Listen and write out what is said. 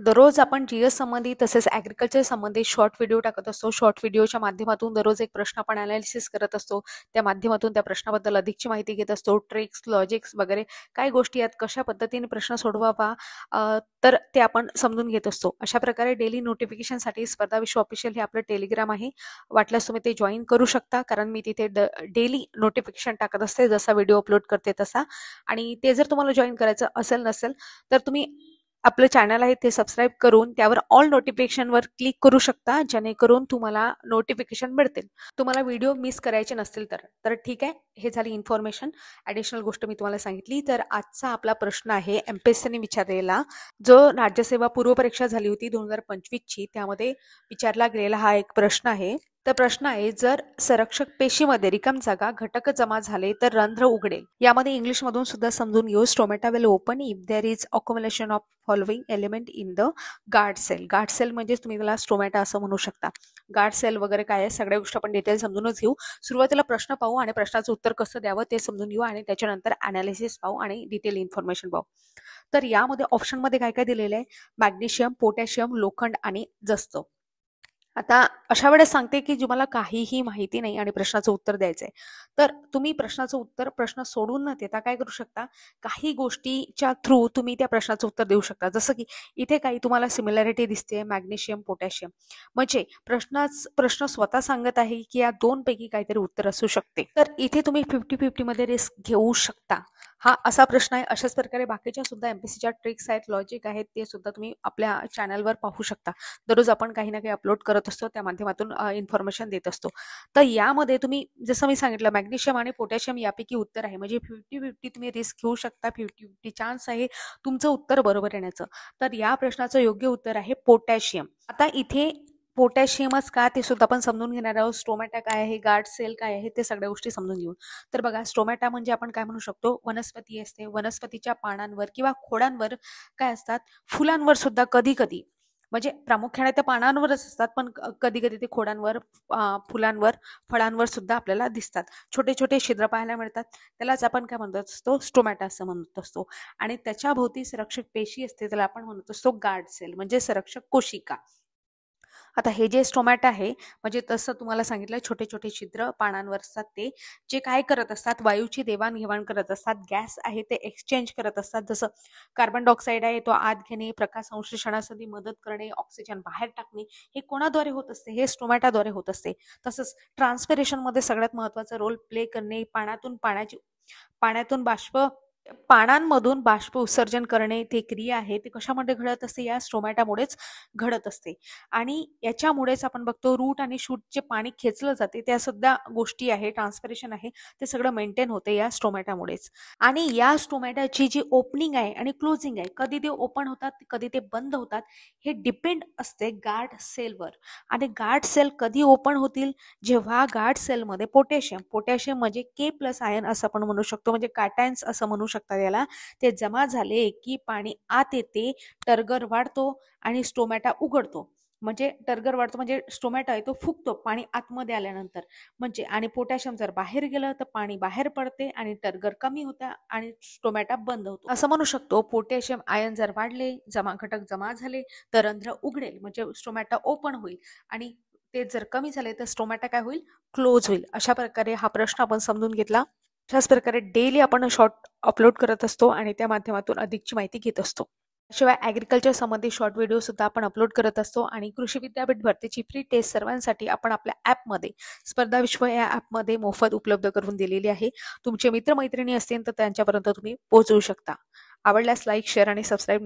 दररोज आपण जीएस संबंधी तसेच ॲग्रिकल्चर संबंधित शॉर्ट व्हिडिओ टाकत असतो. शॉर्ट व्हिडिओच्या माध्यमातून दररोज एक प्रश्न आपण अनालिसिस करत असतो. त्या माध्यमातून त्या प्रश्नाबद्दल अधिकची माहिती घेत असतो. ट्रिक्स, लॉजिक्स वगैरे काय गोष्टी आहेत, कशा पद्धतीने प्रश्न सोडवावा तर ते आपण समजून घेत असतो. अशा प्रकारे डेली नोटिफिकेशनसाठी स्पर्धा विश्व ऑफिशियल हे आपलं टेलिग्राम आहे. वाटल्यास तुम्ही ते जॉईन करू शकता, कारण मी तिथे डेली नोटिफिकेशन टाकत असते, जसा व्हिडिओ अपलोड करते तसा. आणि ते जर तुम्हाला जॉईन करायचं नसेल तर तुम्ही आपलं चॅनल आहे ते सबस्क्राईब करून त्यावर ऑल नोटिफिकेशनवर क्लिक करू शकता, जेणेकरून तुम्हाला नोटिफिकेशन मिळतील. तुम्हाला व्हिडिओ मिस करायचे नसतील तर ठीक आहे. हे झाली इन्फॉर्मेशन. ॲडिशनल गोष्ट मी तुम्हाला सांगितली. तर आजचा आपला प्रश्न आहे एमपीएससीने विचारलेला, जो राज्यसेवा पूर्वपरीक्षा झाली होती 2025ची, त्यामध्ये विचारला गेलेला हा एक प्रश्न आहे. तर प्रश्न आहे, जर संरक्षक पेशीमध्ये रिकाम जागा घटक जमा झाले तर रंध्र उघडेल. यामध्ये इंग्लिशमधून सुद्धा समजून घेऊ. Stomata will open if there is accumulation of following element in the guard cell. Guard cell म्हणजे तुम्ही त्याला स्टोमॅटा असं म्हणू शकता. गार्ड सेल वगैरे काय आहे सगळ्या गोष्टी आपण डिटेल समजूनच घेऊ. सुरुवातीला प्रश्न पाहू आणि प्रश्नाचं उत्तर कसं द्यावं ते समजून घेऊ आणि त्याच्यानंतर अनालिसिस पाहू आणि डिटेल इन्फॉर्मेशन पाहू. तर यामध्ये ऑप्शनमध्ये काय काय दिलेलं आहे? मॅग्नेशियम, पोटॅशियम, लोखंड आणि जस्त. आता अशा वेळेस सांगते की तुम्हाला काहीही माहिती नाही आणि प्रश्नाचं उत्तर द्यायचंय, तर तुम्ही प्रश्नाचं उत्तर प्रश्न सोडून न देता काय करू शकता, काही गोष्टीच्या थ्रू तुम्ही त्या प्रश्नाचं उत्तर देऊ शकता. जसं की इथे काही तुम्हाला सिमिलॅरिटी दिसते, मॅग्नेशियम, पोटॅशियम, म्हणजे प्रश्न स्वतः सांगत आहे की या दोन पैकी काहीतरी उत्तर असू शकते. तर इथे तुम्ही 50-50 मध्ये रिस्क घेऊ शकता. हा असा प्रश्न आहे. अशाच प्रकारे बाकीच्या सुद्धा एमपीएससीच्या ट्रिक्स आहेत, लॉजिक आहेत, ते सुद्धा तुम्ही आपल्या चॅनलवर पाहू शकता. दररोज आपण काही ना काही अपलोड करत असतो, त्या माध्यमातून इन्फॉर्मेशन देत असतो. तर यामध्ये तुम्ही जसं मी सांगितलं मॅग्नेशियम आणि पोटॅशियम यापैकी उत्तर आहे, म्हणजे 50-50 तुम्ही रिस्क घेऊ शकता. 50-50 चान्स आहे तुमचं उत्तर बरोबर येण्याचं. तर या प्रश्नाचं योग्य उत्तर आहे पोटॅशियम. आता इथे पोटॅशियमच का ते सुद्धा आपण समजून घेणार आहोत. स्टोमॅटा काय आहे, गार्ड सेल काय आहे, ते सगळ्या गोष्टी समजून घेऊ. तर बघा, स्टोमॅटा म्हणजे आपण काय म्हणू शकतो, वनस्पती असते. वनस्पतीच्या पानांवर किंवा खोडांवर काय असतात, फुलांवर सुद्धा कधी कधी, म्हणजे प्रामुख्याने त्या पानांवरच असतात, पण कधी कधी ते खोडांवर, फुलांवर, फळांवर सुद्धा आपल्याला दिसतात. छोटे छोटे छिद्र पाहायला मिळतात. त्यालाच आपण काय म्हणत असतो, स्टोमॅटा असं म्हणत असतो. आणि त्याच्या भोवती संरक्षक पेशी असते, त्याला आपण म्हणत असतो गार्ड सेल, म्हणजे संरक्षक कोशिका. आता हे जे स्टोमॅटा आहे, म्हणजे तसं तुम्हाला सांगितलं, छोटे छोटे छिद्र पानांवर असतात, ते जे काय करत असतात, वायूची देवाणघेवाण करत असतात. गॅस आहे ते एक्सचेंज करत असतात. जसं कार्बन डायऑक्साईड आहे तो आत घेणे, प्रकाश संश्लेषणासाठी मदत करणे, ऑक्सिजन बाहेर टाकणे, हे कोणाद्वारे होत असते, हे स्टोमॅटाद्वारे होत असते. तसंच ट्रान्सपिरेशन मध्ये सगळ्यात महत्वाचा रोल प्ले करणे, पाण्यातून पानांमधून बाष्प उत्सर्जन करणे, ते क्रिया आहे, ते कशामध्ये घडत असते, या स्टोमॅटामुळेच घडत असते. आणि याच्यामुळेच आपण बघतो रूट आणि शूटचे पाणी खेचलं जाते, त्या सुद्धा गोष्टी आहे, ट्रान्सपिरेशन आहे, ते सगळं मेंटेन होते या स्टोमॅटामुळेच. आणि या स्टोमॅटाची जी ओपनिंग आहे आणि क्लोजिंग आहे, कधी ते ओपन होतात कधी ते बंद होतात, हे डिपेंड असते गार्ड सेलवर. आणि गार्ड सेल कधी ओपन होतील, जेव्हा गार्ड सेलमध्ये पोटॅशियम म्हणजे के+ आयन असं आपण म्हणू शकतो, म्हणजे कॅटायन्स असं म्हणू शकता याला, ते जमा झाले की पाणी आत येते, टर्गर वाढतो आणि स्टोमॅटा उघडतो. म्हणजे टर्गर वाढतो म्हणजे स्टोमॅटा आहे तो फुगतो पाणी आतमध्ये आल्यानंतर, म्हणजे. आणि पोटॅशियम जर बाहेर गेलं तर पाणी बाहेर पडते आणि टर्गर कमी होता आणि स्टोमॅटा बंद होतो, असं म्हणू शकतो. पोटॅशियम आयन जर वाढले, घटक जमा झाले, तर रंध्र उघडेल, म्हणजे स्टोमॅटा ओपन होईल. आणि ते जर कमी झाले तर स्टोमॅटा काय होईल, क्लोज होईल. अशा प्रकारे हा प्रश्न आपण समजून घेतला. अशाच प्रकारे डेली आपण शॉर्ट अपलोड करत असतो आणि त्या माध्यमातून अधिकची माहिती घेत असतो. शिवाय ॲग्रिकल्चर संबंधी शॉर्ट व्हिडिओ सुद्धा आपण अपलोड करत असतो. आणि कृषी विद्यापीठ भरतीची फ्री टेस्ट सर्वांसाठी आपण आपल्या ॲपमध्ये, स्पर्धा विश्व या ॲपमध्ये मोफत उपलब्ध करून दिलेली आहे. तुमचे मित्रमैत्रिणी असतील तर त्यांच्यापर्यंत तुम्ही पोहोचवू शकता. आवडल्यास लाईक, शेअर आणि सबस्क्राईब